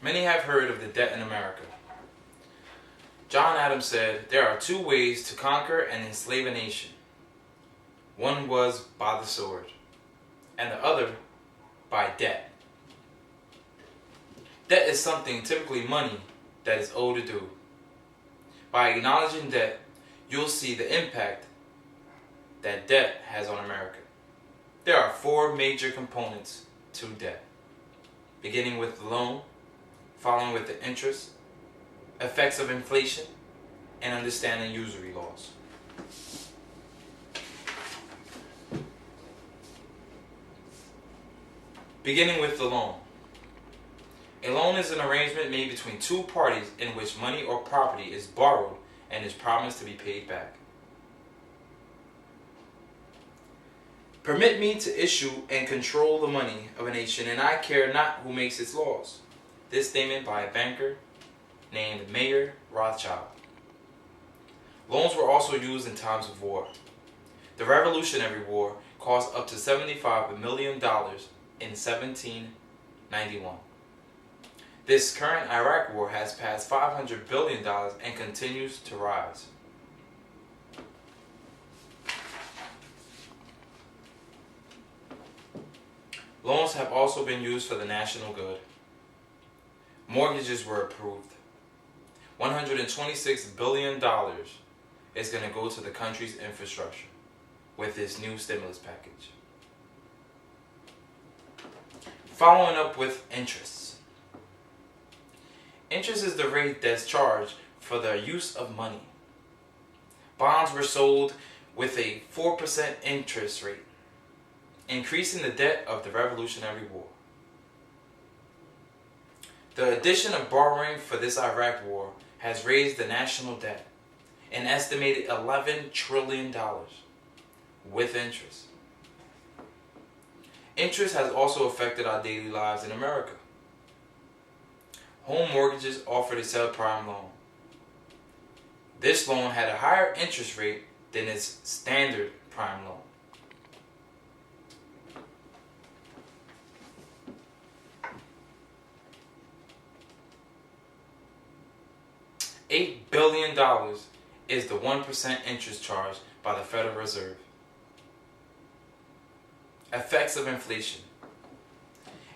Many have heard of the debt in America. John Adams said, "There are two ways to conquer and enslave a nation. One was by the sword, and the other by debt." Debt is something, typically money, that is owed to do. By acknowledging debt, you'll see the impact that debt has on America. There are four major components to debt, beginning with the loan, following with the interest, effects of inflation, and understanding usury laws. Beginning with the loan. A loan is an arrangement made between two parties in which money or property is borrowed and is promised to be paid back. Permit me to issue and control the money of a nation, and I care not who makes its laws. This statement by a banker named Mayer Rothschild. Loans were also used in times of war. The Revolutionary War cost up to $75 million in 1791. This current Iraq war has passed $500 billion and continues to rise. Loans have also been used for the national good. Mortgages were approved. $126 billion is going to go to the country's infrastructure with this new stimulus package. Following up with interests. Interest is the rate that's charged for the use of money. Bonds were sold with a 4% interest rate, increasing the debt of the Revolutionary War. The addition of borrowing for this Iraq war has raised the national debt an estimated $11 trillion with interest. Interest has also affected our daily lives in America. Home mortgages offered a subprime loan. This loan had a higher interest rate than its standard prime loan. $8 billion is the 1% interest charged by the Federal Reserve. Effects of inflation.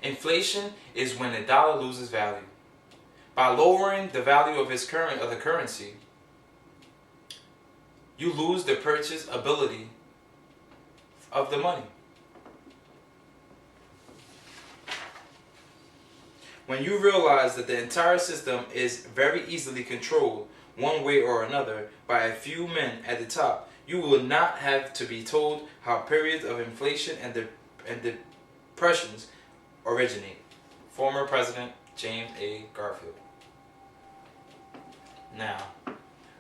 Inflation is when the dollar loses value. By lowering the value of the currency, you lose the purchase ability of the money. When you realize that the entire system is very easily controlled one way or another by a few men at the top, you will not have to be told how periods of inflation and depressions originate. Former President James A. Garfield. Now,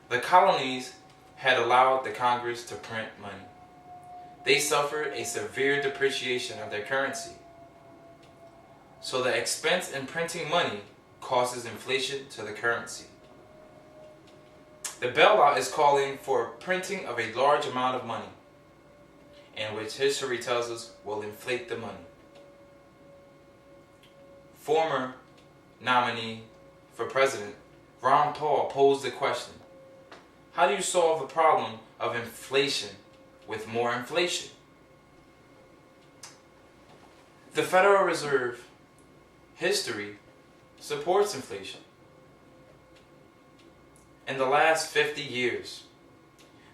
the colonies had allowed the Congress to print money. They suffered a severe depreciation of their currency. So the expense in printing money causes inflation to the currency. The bailout is calling for printing of a large amount of money, and which history tells us will inflate the money. Former nominee for president Ron Paul posed the question, how do you solve the problem of inflation with more inflation? The Federal Reserve history supports inflation. In the last 50 years,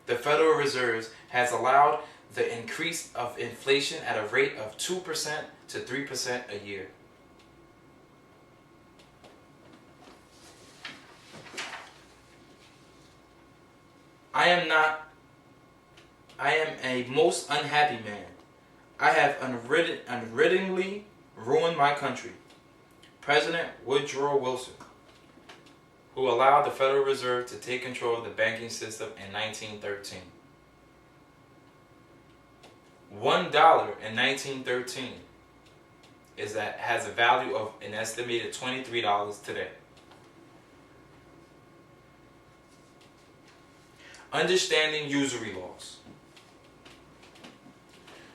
the Federal Reserve has allowed the increase of inflation at a rate of 2% to 3% a year. I am a most unhappy man. I have unwittingly ruined my country. President Woodrow Wilson, who allowed the Federal Reserve to take control of the banking system in 1913. $1 in 1913 has a value of an estimated $23 today. Understanding usury laws.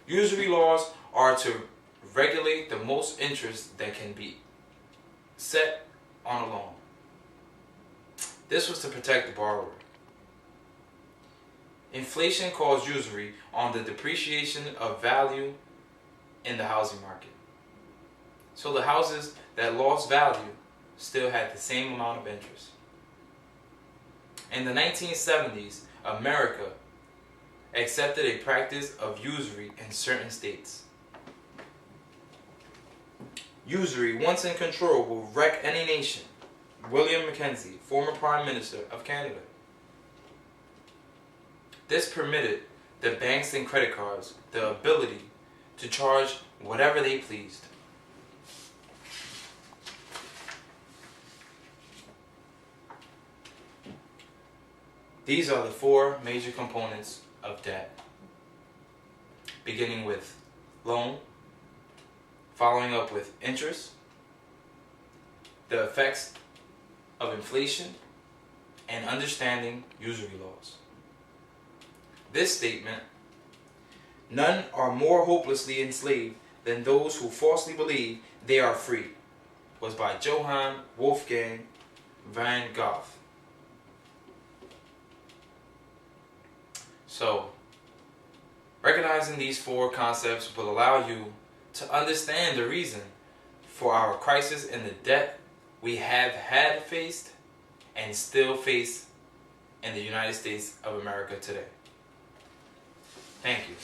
Usury laws are to regulate the most interest that can be set on a loan. This was to protect the borrower. Inflation caused usury on the depreciation of value in the housing market. So the houses that lost value still had the same amount of interest. In the 1970s, America accepted a practice of usury in certain states. Usury, once in control, will wreck any nation. William Mackenzie, former Prime Minister of Canada. This permitted the banks and credit cards the ability to charge whatever they pleased. These are the four major components of debt, beginning with loan, following up with interest, the effects of inflation, and understanding usury laws. This statement, "None are more hopelessly enslaved than those who falsely believe they are free," was by Johann Wolfgang van Goth. So, recognizing these four concepts will allow you to understand the reason for our crisis in the debt we have had faced and still face in the United States of America today. Thank you.